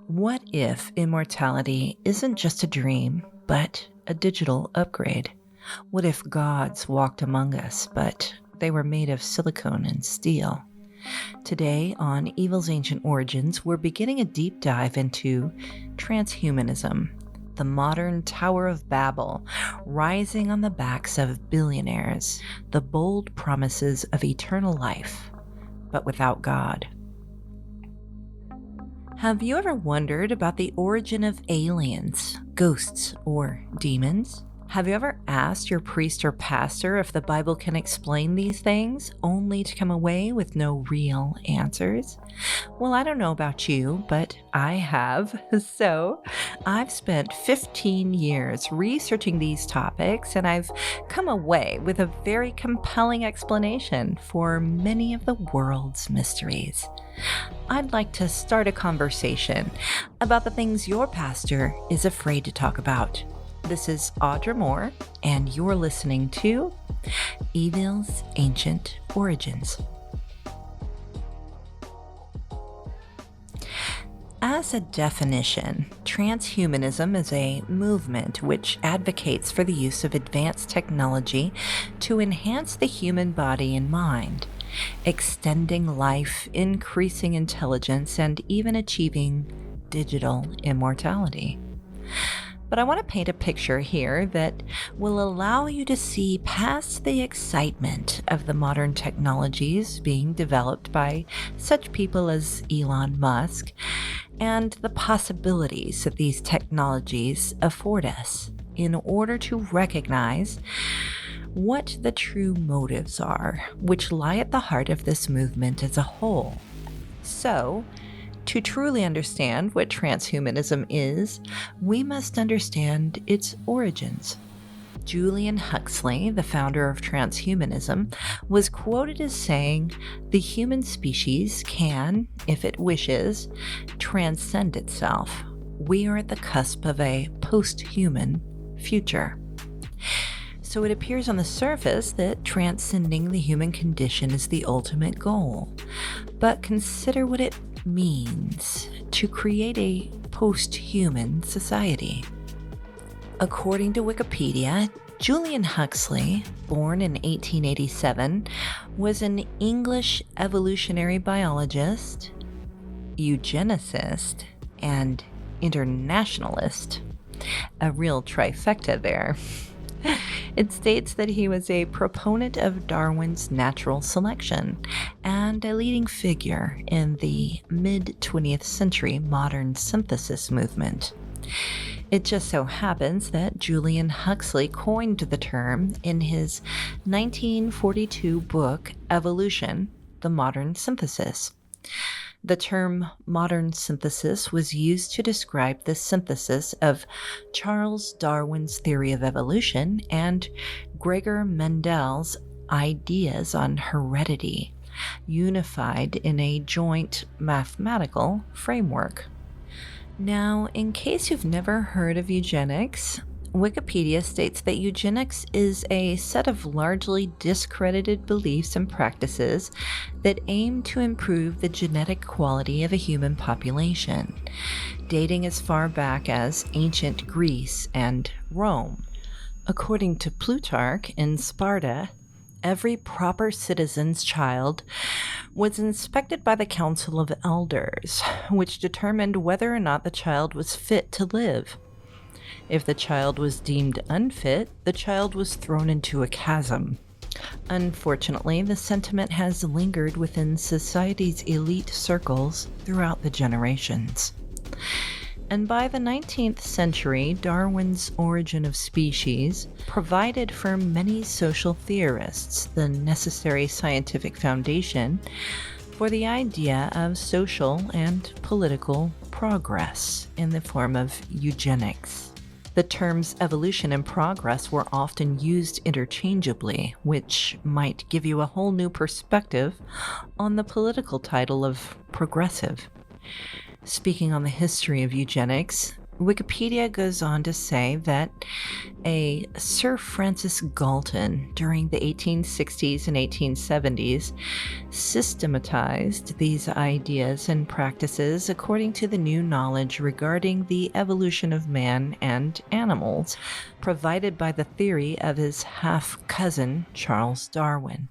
What if immortality isn't just a dream, but a digital upgrade? What if gods walked among us, but they were made of silicone and steel? Today on Evil's Ancient Origins, we're beginning a deep dive into transhumanism, the modern Tower of Babel, rising on the backs of billionaires, the bold promises of eternal life, but without God. Have you ever wondered about the origin of aliens, ghosts, or demons? Have you ever asked your priest or pastor if the Bible can explain these things, only to come away with no real answers? Well, I don't know about you, but I have. So I've spent 15 years researching these topics, and I've come away with a very compelling explanation for many of the world's mysteries. I'd like to start a conversation about the things your pastor is afraid to talk about. This is Audra Moore, and you're listening to Evil's Ancient Origins. As a definition, transhumanism is a movement which advocates for the use of advanced technology to enhance the human body and mind, extending life, increasing intelligence, and even achieving digital immortality. But I want to paint a picture here that will allow you to see past the excitement of the modern technologies being developed by such people as Elon Musk and the possibilities that these technologies afford us in order to recognize what the true motives are, which lie at the heart of this movement as a whole. So, to truly understand what transhumanism is, we must understand its origins. Julian Huxley, the founder of transhumanism, was quoted as saying, "The human species can, if it wishes, transcend itself. We are at the cusp of a posthuman future." So it appears on the surface that transcending the human condition is the ultimate goal. But consider what it means to create a post-human society. According to Wikipedia, Julian Huxley, born in 1887, was an English evolutionary biologist, eugenicist, and internationalist. A real trifecta there. It states that he was a proponent of Darwin's natural selection and a leading figure in the mid-20th century modern synthesis movement. It just so happens that Julian Huxley coined the term in his 1942 book, Evolution, the Modern Synthesis. The term modern synthesis was used to describe the synthesis of Charles Darwin's theory of evolution and Gregor Mendel's ideas on heredity, unified in a joint mathematical framework. Now, in case you've never heard of eugenics, Wikipedia states that eugenics is a set of largely discredited beliefs and practices that aim to improve the genetic quality of a human population, dating as far back as ancient Greece and Rome. According to Plutarch in Sparta, every proper citizen's child was inspected by the Council of Elders, which determined whether or not the child was fit to live. If the child was deemed unfit, the child was thrown into a chasm. Unfortunately, the sentiment has lingered within society's elite circles throughout the generations. And by the 19th century, Darwin's Origin of Species provided for many social theorists the necessary scientific foundation for the idea of social and political progress in the form of eugenics. The terms evolution and progress were often used interchangeably, which might give you a whole new perspective on the political title of progressive. Speaking on the history of eugenics, Wikipedia goes on to say that a Sir Francis Galton during the 1860s and 1870s systematized these ideas and practices according to the new knowledge regarding the evolution of man and animals provided by the theory of his half-cousin Charles Darwin.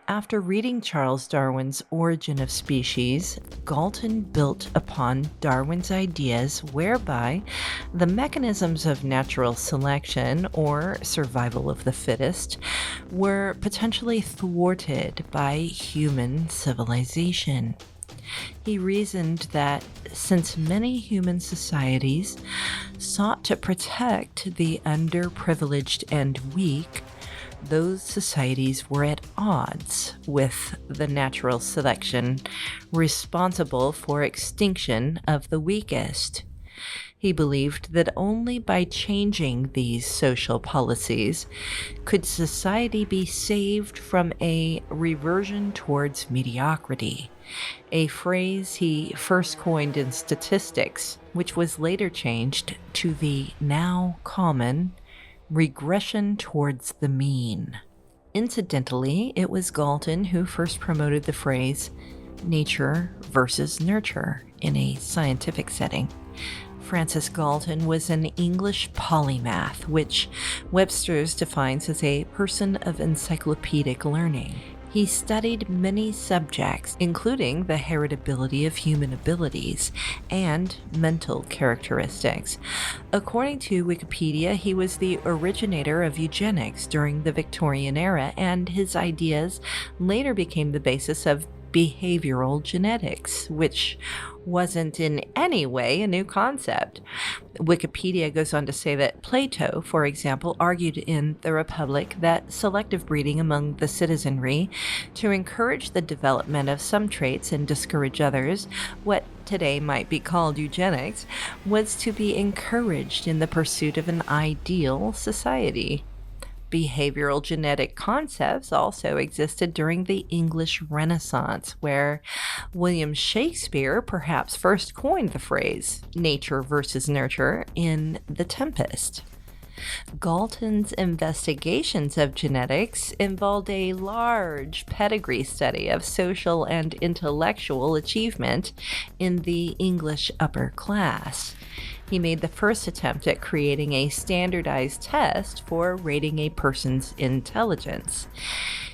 After reading Charles Darwin's Origin of Species, Galton built upon Darwin's ideas whereby the mechanisms of natural selection, or survival of the fittest, were potentially thwarted by human civilization. He reasoned that since many human societies sought to protect the underprivileged and weak, those societies were at odds with the natural selection responsible for extinction of the weakest. He believed that only by changing these social policies could society be saved from a reversion towards mediocrity, a phrase he first coined in statistics, which was later changed to the now common regression towards the mean. Incidentally, it was Galton who first promoted the phrase nature versus nurture in a scientific setting. Francis Galton was an English polymath, which Webster's defines as a person of encyclopedic learning. He studied many subjects, including the heritability of human abilities and mental characteristics. According to Wikipedia, he was the originator of eugenics during the Victorian era, and his ideas later became the basis of behavioral genetics, which wasn't in any way a new concept. Wikipedia goes on to say that Plato, for example, argued in The Republic that selective breeding among the citizenry to encourage the development of some traits and discourage others, what today might be called eugenics, was to be encouraged in the pursuit of an ideal society. Behavioral genetic concepts also existed during the English Renaissance, where William Shakespeare perhaps first coined the phrase nature versus nurture in The Tempest. Galton's investigations of genetics involved a large pedigree study of social and intellectual achievement in the English upper class. He made the first attempt at creating a standardized test for rating a person's intelligence.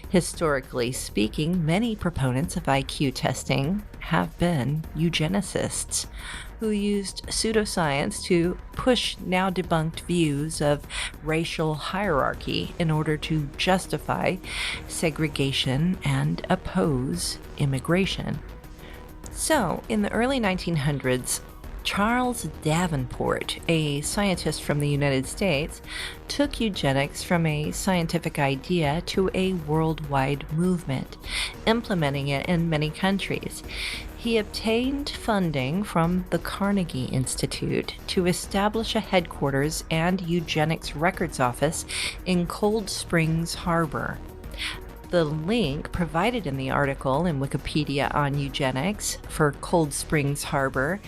Historically speaking, many proponents of IQ testing have been eugenicists who used pseudoscience to push now debunked views of racial hierarchy in order to justify segregation and oppose immigration. So, in the early 1900s, Charles Davenport, a scientist from the United States, took eugenics from a scientific idea to a worldwide movement, implementing it in many countries. He obtained funding from the Carnegie Institute to establish a headquarters and eugenics records office in Cold Springs Harbor. The link provided in the article in Wikipedia on eugenics for Cold Springs Harbor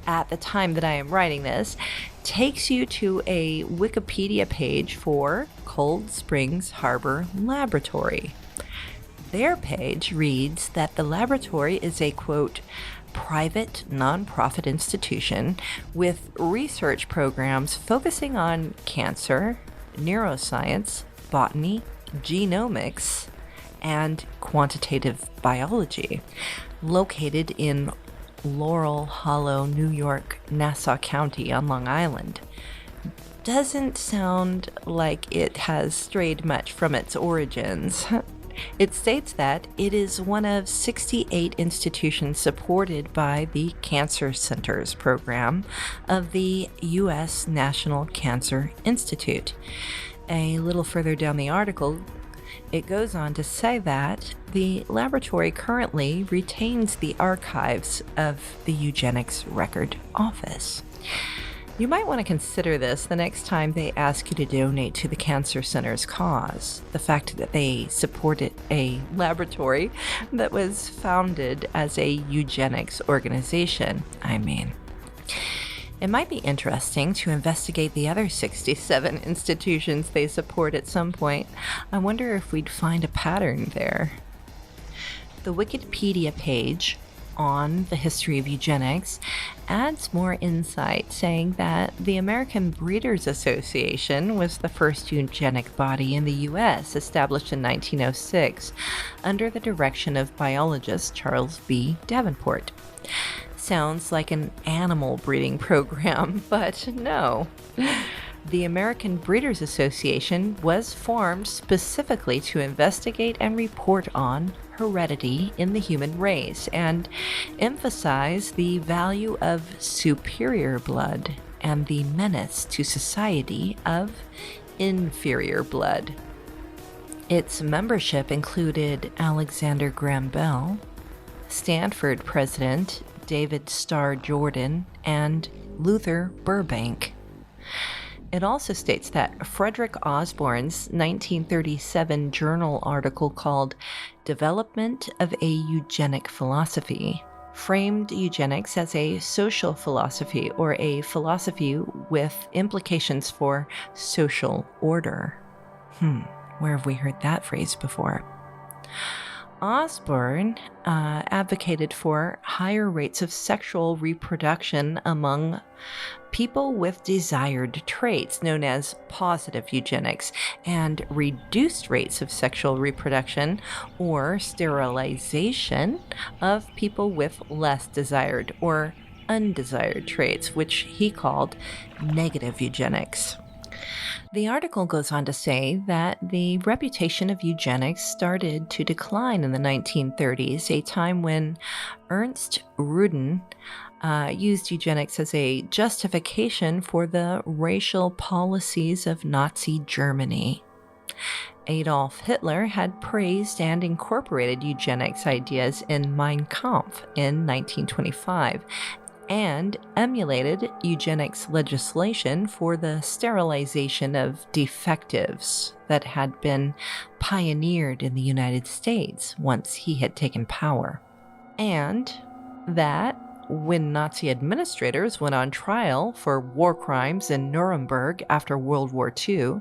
at the time that I am writing this takes you to a Wikipedia page for Cold Springs Harbor Laboratory. Their page reads that the laboratory is a, quote, private nonprofit institution with research programs focusing on cancer, neuroscience, botany, genomics, and quantitative biology, located in Laurel Hollow, New York, Nassau County on Long Island. Doesn't sound like it has strayed much from its origins. It states that it is one of 68 institutions supported by the Cancer Centers program of the U.S. National Cancer Institute. A little further down the article, it goes on to say that the laboratory currently retains the archives of the Eugenics Record Office. You might want to consider this the next time they ask you to donate to the Cancer Center's cause. The fact that they supported a laboratory that was founded as a eugenics organization, I mean. It might be interesting to investigate the other 67 institutions they support at some point. I wonder if we'd find a pattern there. The Wikipedia page on the history of eugenics adds more insight, saying that the American Breeders Association was the first eugenic body in the U.S., established in 1906 under the direction of biologist Charles B. Davenport. Sounds like an animal breeding program, but no. The American Breeders Association was formed specifically to investigate and report on heredity in the human race and emphasize the value of superior blood and the menace to society of inferior blood. Its membership included Alexander Graham Bell, Stanford president David Starr Jordan, and Luther Burbank. It also states that Frederick Osborne's 1937 journal article called Development of a Eugenic Philosophy framed eugenics as a social philosophy or a philosophy with implications for social order. Where have we heard that phrase before? Osborne advocated for higher rates of sexual reproduction among people with desired traits, known as positive eugenics, and reduced rates of sexual reproduction or sterilization of people with less desired or undesired traits, which he called negative eugenics. The article goes on to say that the reputation of eugenics started to decline in the 1930s, a time when Ernst Rudin used eugenics as a justification for the racial policies of Nazi Germany. Adolf Hitler had praised and incorporated eugenics ideas in Mein Kampf in 1925, and emulated eugenics legislation for the sterilization of defectives that had been pioneered in the United States once he had taken power. And that when Nazi administrators went on trial for war crimes in Nuremberg after World War II,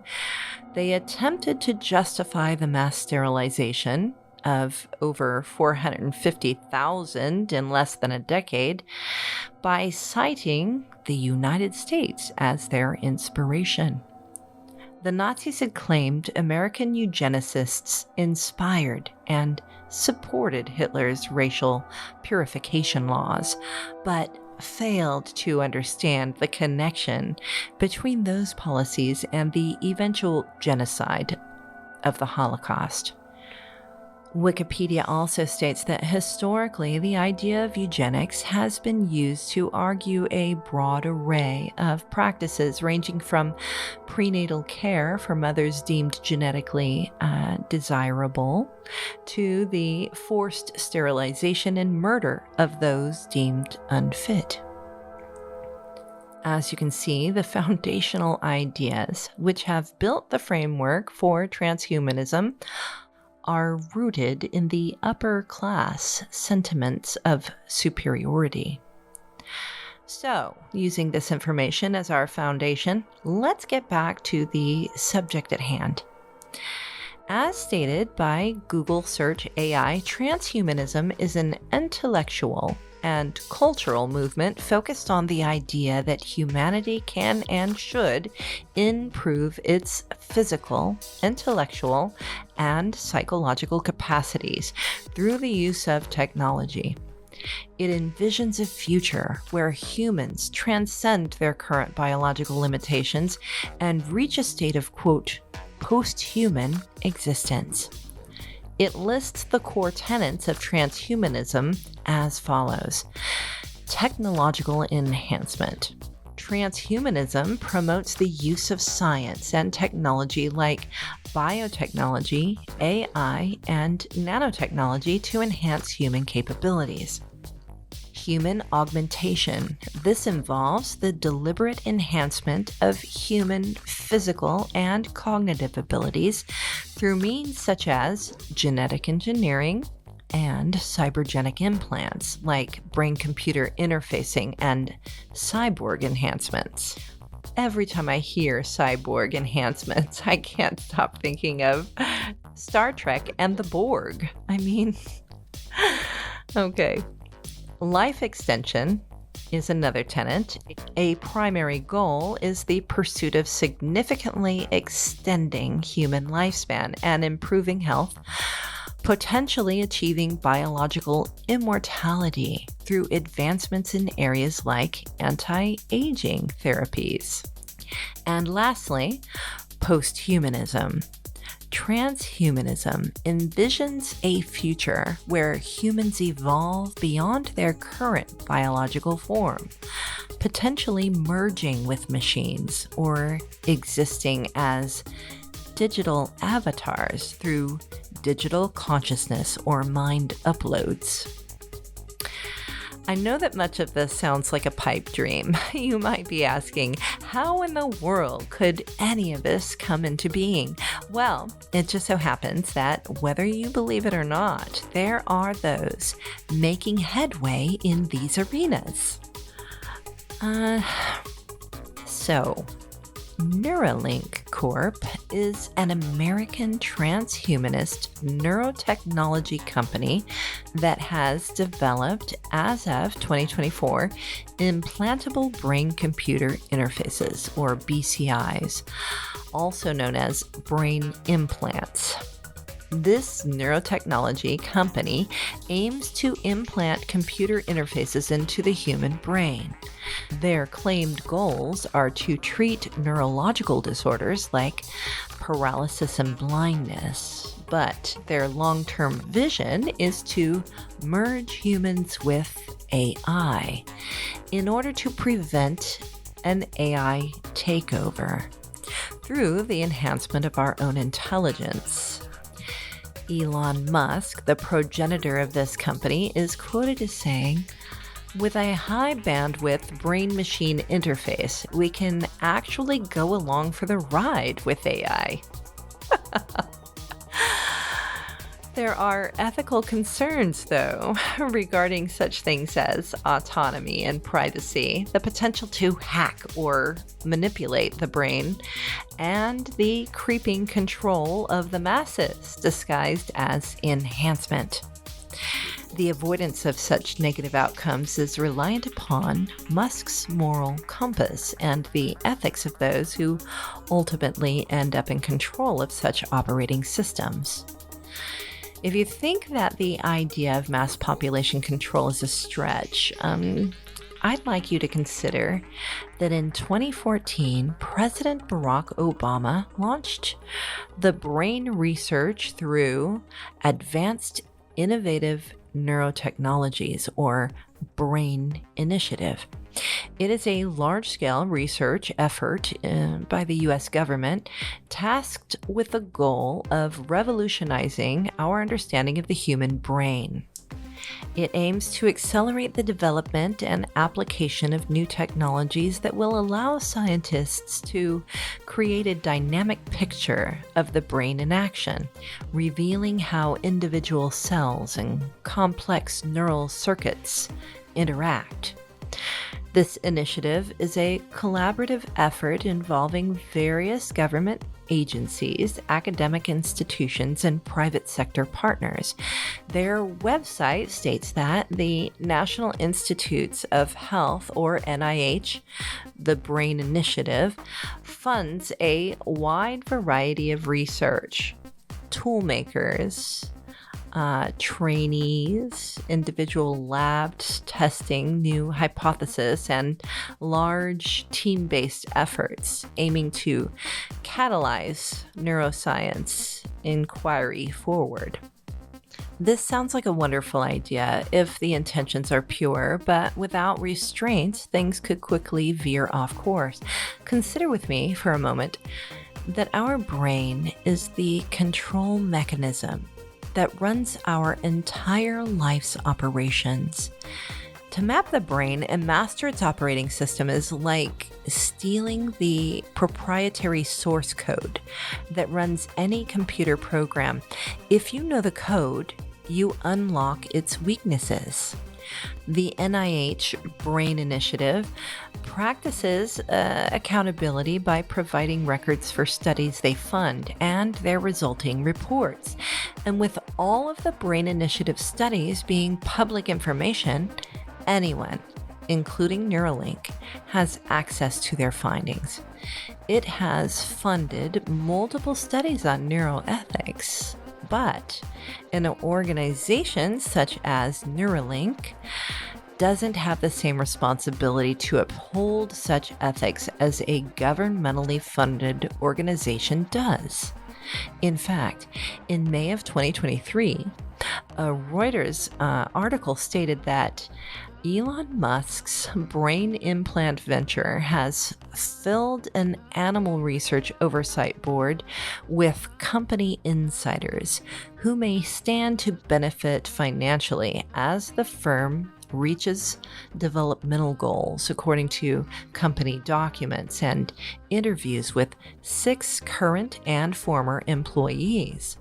they attempted to justify the mass sterilization of over 450,000 in less than a decade by citing the United States as their inspiration. The Nazis had claimed American eugenicists inspired and supported Hitler's racial purification laws, but failed to understand the connection between those policies and the eventual genocide of the Holocaust. Wikipedia also states that historically the idea of eugenics has been used to argue a broad array of practices ranging from prenatal care for mothers deemed genetically desirable to the forced sterilization and murder of those deemed unfit. As you can see, the foundational ideas which have built the framework for transhumanism are rooted in the upper class sentiments of superiority. So, using this information as our foundation, let's get back to the subject at hand. As stated by Google Search AI, transhumanism is an intellectual and cultural movement focused on the idea that humanity can and should improve its physical, intellectual, and psychological capacities through the use of technology. It envisions a future where humans transcend their current biological limitations and reach a state of, quote, posthuman existence. It lists the core tenets of transhumanism as follows. Technological enhancement. Transhumanism promotes the use of science and technology like biotechnology, AI, and nanotechnology to enhance human capabilities. Human augmentation. This involves the deliberate enhancement of human physical and cognitive abilities through means such as genetic engineering and cybergenic implants like brain-computer interfacing and cyborg enhancements. Every time I hear cyborg enhancements, I can't stop thinking of Star Trek and the Borg. I mean, okay. Life extension is another tenet. A primary goal is the pursuit of significantly extending human lifespan and improving health, potentially achieving biological immortality through advancements in areas like anti-aging therapies. And lastly, posthumanism. Transhumanism envisions a future where humans evolve beyond their current biological form, potentially merging with machines or existing as digital avatars through digital consciousness or mind uploads. I know that much of this sounds like a pipe dream. You might be asking, how in the world could any of this come into being? Well, it just so happens that whether you believe it or not, there are those making headway in these arenas. Neuralink Corp is an American transhumanist neurotechnology company that has developed, as of 2024, implantable brain-computer interfaces, or BCIs, also known as brain implants. This neurotechnology company aims to implant computer interfaces into the human brain. Their claimed goals are to treat neurological disorders like paralysis and blindness, but their long-term vision is to merge humans with AI in order to prevent an AI takeover through the enhancement of our own intelligence. Elon Musk, the progenitor of this company, is quoted as saying, "With a high bandwidth brain-machine interface, we can actually go along for the ride with AI." There are ethical concerns, though, regarding such things as autonomy and privacy, the potential to hack or manipulate the brain, and the creeping control of the masses disguised as enhancement. The avoidance of such negative outcomes is reliant upon Musk's moral compass and the ethics of those who ultimately end up in control of such operating systems. If you think that the idea of mass population control is a stretch, I'd like you to consider that in 2014, President Barack Obama launched the brain research through Advanced Innovative Neurotechnologies, or BRAIN Initiative. It is a large-scale research effort by the U.S. government tasked with the goal of revolutionizing our understanding of the human brain. It aims to accelerate the development and application of new technologies that will allow scientists to create a dynamic picture of the brain in action, revealing how individual cells and complex neural circuits interact. This initiative is a collaborative effort involving various government agencies, academic institutions, and private sector partners. Their website states that the National Institutes of Health, or NIH, the BRAIN Initiative, funds a wide variety of research, toolmakers, trainees, individual labs testing new hypotheses, and large team-based efforts aiming to catalyze neuroscience inquiry forward. This sounds like a wonderful idea if the intentions are pure, but without restraints, things could quickly veer off course. Consider with me for a moment that our brain is the control mechanism that runs our entire life's operations. To map the brain and master its operating system is like stealing the proprietary source code that runs any computer program. If you know the code, you unlock its weaknesses. The NIH Brain Initiative practices accountability by providing records for studies they fund and their resulting reports. And with all of the Brain Initiative studies being public information, anyone, including Neuralink, has access to their findings. It has funded multiple studies on neuroethics, but an organization such as Neuralink doesn't have the same responsibility to uphold such ethics as a governmentally funded organization does. In fact, in May of 2023, a Reuters article stated that Elon Musk's brain implant venture has filled an animal research oversight board with company insiders who may stand to benefit financially as the firm reaches developmental goals, according to company documents and interviews with 6 current and former employees.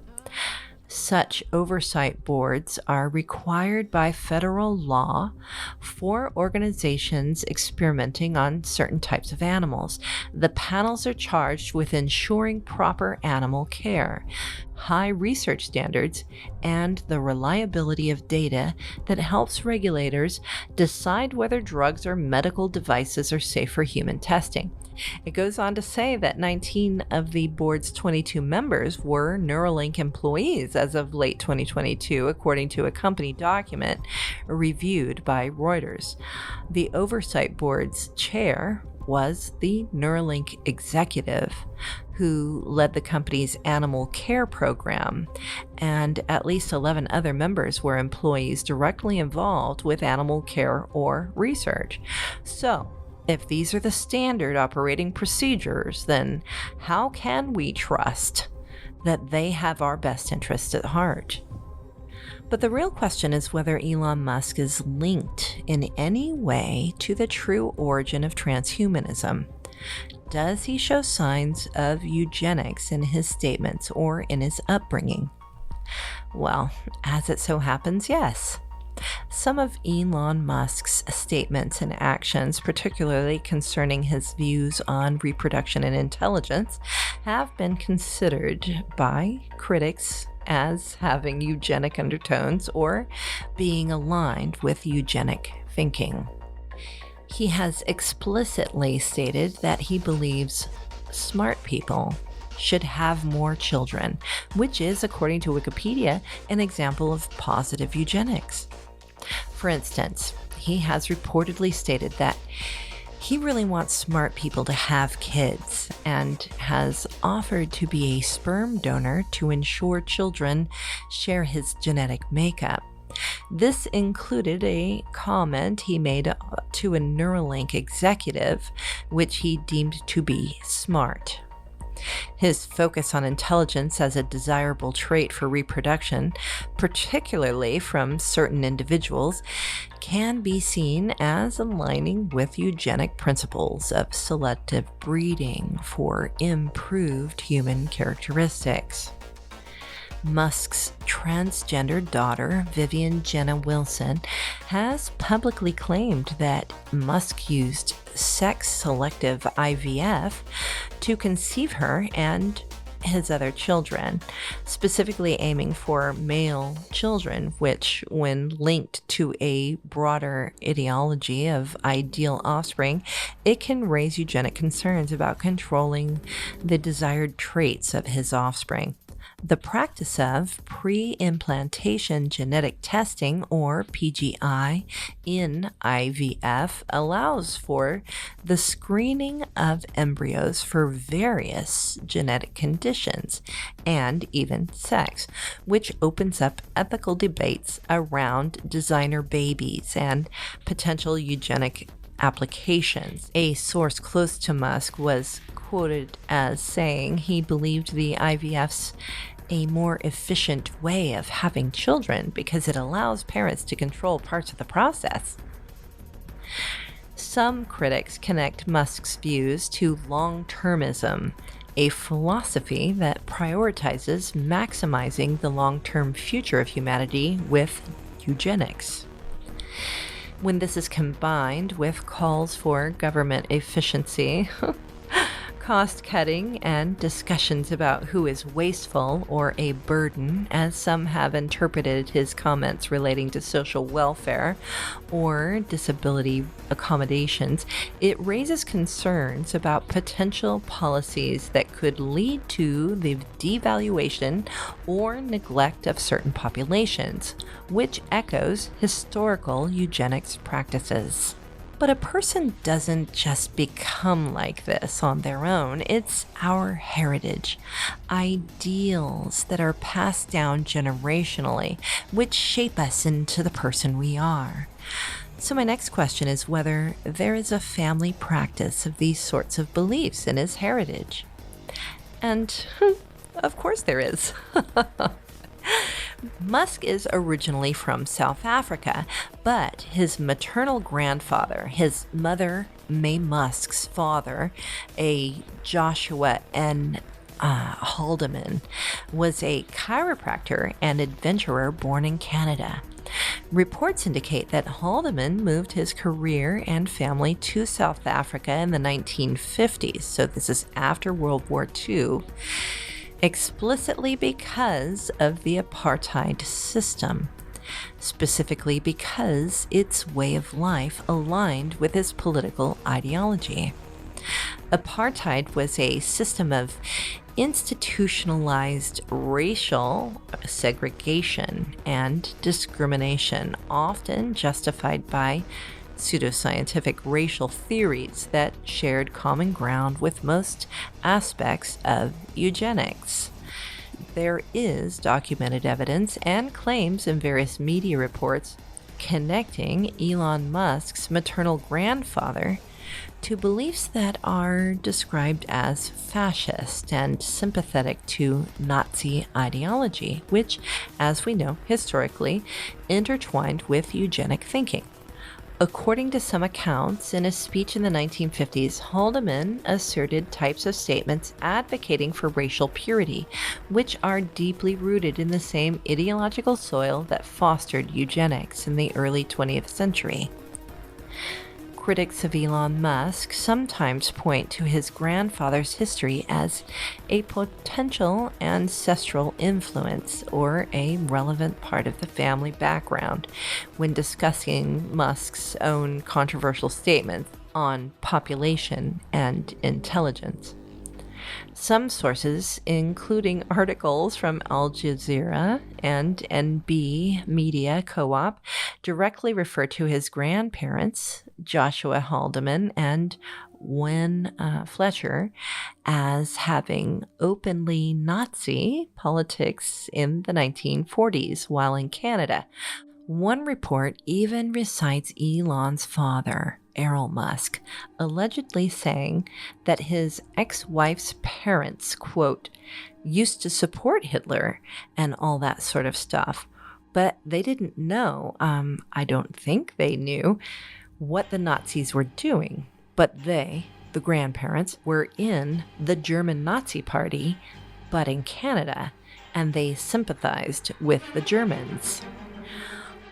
Such oversight boards are required by federal law for organizations experimenting on certain types of animals. The panels are charged with ensuring proper animal care, high research standards, and the reliability of data that helps regulators decide whether drugs or medical devices are safe for human testing. It goes on to say that 19 of the board's 22 members were Neuralink employees as of late 2022, according to a company document reviewed by Reuters. The oversight board's chair was the Neuralink executive who led the company's animal care program, and at least 11 other members were employees directly involved with animal care or research. So, if these are the standard operating procedures, then how can we trust that they have our best interests at heart? But the real question is whether Elon Musk is linked in any way to the true origin of transhumanism. Does he show signs of eugenics in his statements or in his upbringing? Well, as it so happens, yes. Some of Elon Musk's statements and actions, particularly concerning his views on reproduction and intelligence, have been considered by critics as having eugenic undertones or being aligned with eugenic thinking. He has explicitly stated that he believes smart people should have more children, which is, according to Wikipedia, an example of positive eugenics. For instance, he has reportedly stated that he really wants smart people to have kids and has offered to be a sperm donor to ensure children share his genetic makeup. This included a comment he made to a Neuralink executive, which he deemed to be smart. His focus on intelligence as a desirable trait for reproduction, particularly from certain individuals, can be seen as aligning with eugenic principles of selective breeding for improved human characteristics. Musk's transgender daughter, Vivian Jenna Wilson, has publicly claimed that Musk used sex-selective IVF to conceive her and his other children, specifically aiming for male children, which, when linked to a broader ideology of ideal offspring, it can raise eugenic concerns about controlling the desired traits of his offspring. The practice of pre-implantation genetic testing, or PGI, in IVF allows for the screening of embryos for various genetic conditions and even sex, which opens up ethical debates around designer babies and potential eugenic applications. A source close to Musk was quoted as saying he believed the IVF's a more efficient way of having children because it allows parents to control parts of the process. Some critics connect Musk's views to long-termism a philosophy that prioritizes maximizing the long-term future of humanity with eugenics. When this is combined with calls for government efficiency, cost-cutting, and discussions about who is wasteful or a burden, as some have interpreted his comments relating to social welfare or disability accommodations, it raises concerns about potential policies that could lead to the devaluation or neglect of certain populations, which echoes historical eugenics practices. But a person doesn't just become like this on their own. It's our heritage, ideals that are passed down generationally, which shape us into the person we are. So my next question is whether there is a family practice of these sorts of beliefs in his heritage. And of course there is. Musk is originally from South Africa, but his maternal grandfather, his mother, May Musk's father, a Joshua N. Haldeman, was a chiropractor and adventurer born in Canada. Reports indicate that Haldeman moved his career and family to South Africa in the 1950s, so this is after World War II, explicitly because of the apartheid system, specifically because its way of life aligned with his political ideology. Apartheid was a system of institutionalized racial segregation and discrimination, often justified by pseudoscientific racial theories that shared common ground with most aspects of eugenics. There is documented evidence and claims in various media reports connecting Elon Musk's maternal grandfather to beliefs that are described as fascist and sympathetic to Nazi ideology, which, as we know historically, intertwined with eugenic thinking. According to some accounts, in a speech in the 1950s, Haldeman asserted types of statements advocating for racial purity, which are deeply rooted in the same ideological soil that fostered eugenics in the early 20th century. Critics of Elon Musk sometimes point to his grandfather's history as a potential ancestral influence or a relevant part of the family background when discussing Musk's own controversial statements on population and intelligence. Some sources, including articles from Al Jazeera and NB Media Co-op, directly refer to his grandparents, Joshua Haldeman and Wen Fletcher, as having openly Nazi politics in the 1940s while in Canada. One report even recites Elon's father, Errol Musk, allegedly saying that his ex-wife's parents, quote, used to support Hitler and all that sort of stuff, but they didn't know, I don't think they knew, what the Nazis were doing. But they, the grandparents, were in the German Nazi Party, but in Canada, and they sympathized with the Germans.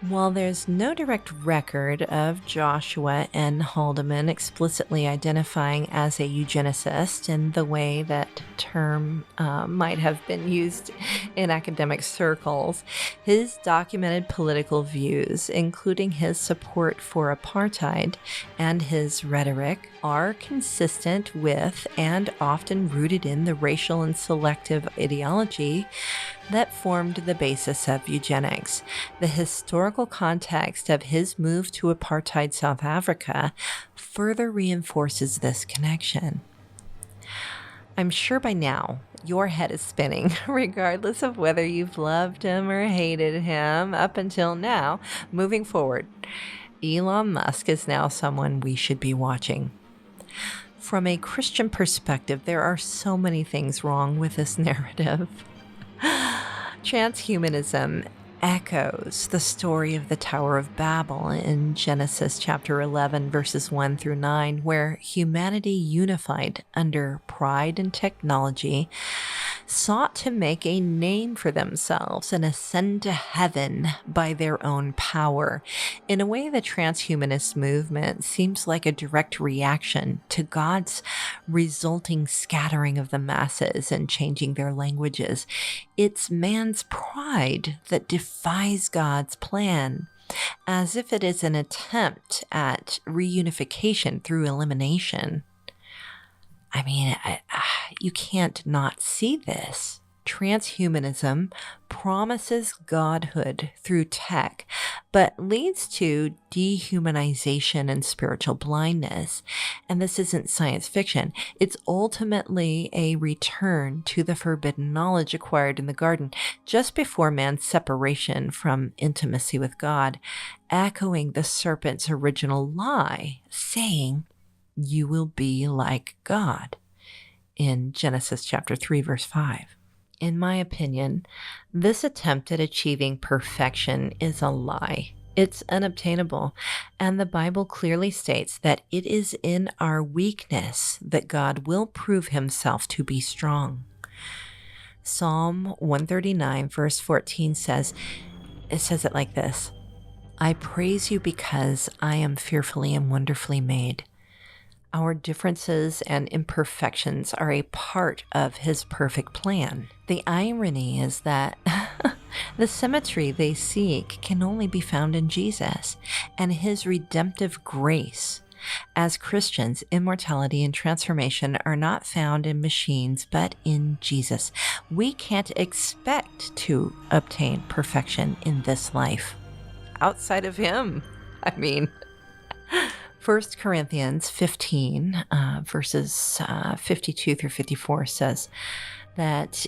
While there's no direct record of Joshua N. Haldeman explicitly identifying as a eugenicist in the way that term might have been used in academic circles, his documented political views, including his support for apartheid and his rhetoric, are consistent with and often rooted in the racial and selective ideology that formed the basis of eugenics. The historical context of his move to apartheid South Africa further reinforces this connection. I'm sure by now your head is spinning, regardless of whether you've loved him or hated him up until now. Moving forward, Elon Musk is now someone we should be watching. From a Christian perspective, there are so many things wrong with this narrative. Transhumanism echoes the story of the Tower of Babel in Genesis chapter 11, verses 1 through 9, where humanity unified under pride and technology sought to make a name for themselves and ascend to heaven by their own power. In a way, the transhumanist movement seems like a direct reaction to God's resulting scattering of the masses and changing their languages. It's man's pride that defies God's plan, as if it is an attempt at reunification through elimination. I mean, you can't not see this. Transhumanism promises godhood through tech, but leads to dehumanization and spiritual blindness. And this isn't science fiction. It's ultimately a return to the forbidden knowledge acquired in the garden just before man's separation from intimacy with God, echoing the serpent's original lie, saying, "You will be like God," in Genesis chapter 3, verse 5. In my opinion, this attempt at achieving perfection is a lie. It's unobtainable, and the Bible clearly states that it is in our weakness that God will prove himself to be strong. Psalm 139, verse 14 says it like this: "I praise you because I am fearfully and wonderfully made." Our differences and imperfections are a part of his perfect plan. The irony is that the symmetry they seek can only be found in Jesus and his redemptive grace. As Christians, immortality and transformation are not found in machines, but in Jesus. We can't expect to obtain perfection in this life outside of him. 1 Corinthians 15, verses 52 through 54 says that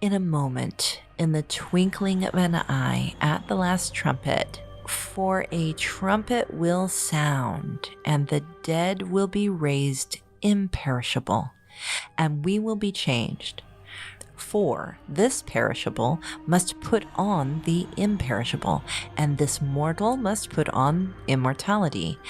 in a moment, in the twinkling of an eye, at the last trumpet, for a trumpet will sound, and the dead will be raised imperishable, and we will be changed. For this perishable must put on the imperishable, and this mortal must put on immortality.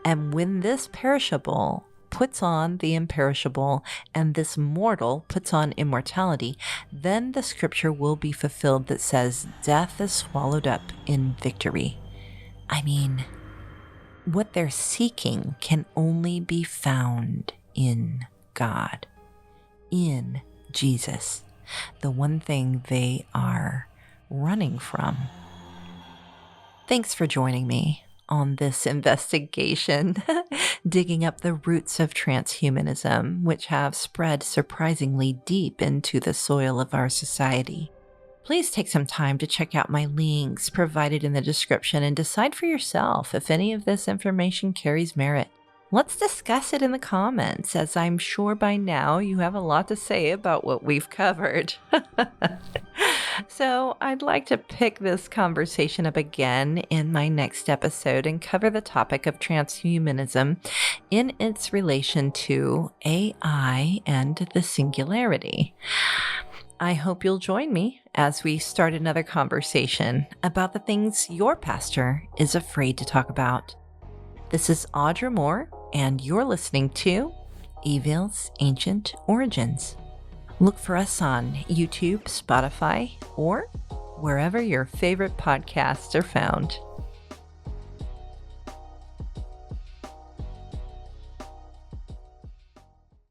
And when this perishable puts on the imperishable, and this mortal puts on immortality, then the scripture will be fulfilled that says, "Death is swallowed up in victory." I mean, what they're seeking can only be found in God, in Jesus, the one thing they are running from. Thanks for joining me on this investigation, digging up the roots of transhumanism, which have spread surprisingly deep into the soil of our society. Please take some time to check out my links provided in the description and decide for yourself if any of this information carries merit. Let's discuss it in the comments, as I'm sure by now you have a lot to say about what we've covered. So I'd like to pick this conversation up again in my next episode and cover the topic of transhumanism in its relation to AI and the singularity. I hope you'll join me as we start another conversation about the things your pastor is afraid to talk about. This is Audra Moore, and you're listening to Evil's Ancient Origins. Look for us on YouTube, Spotify, or wherever your favorite podcasts are found.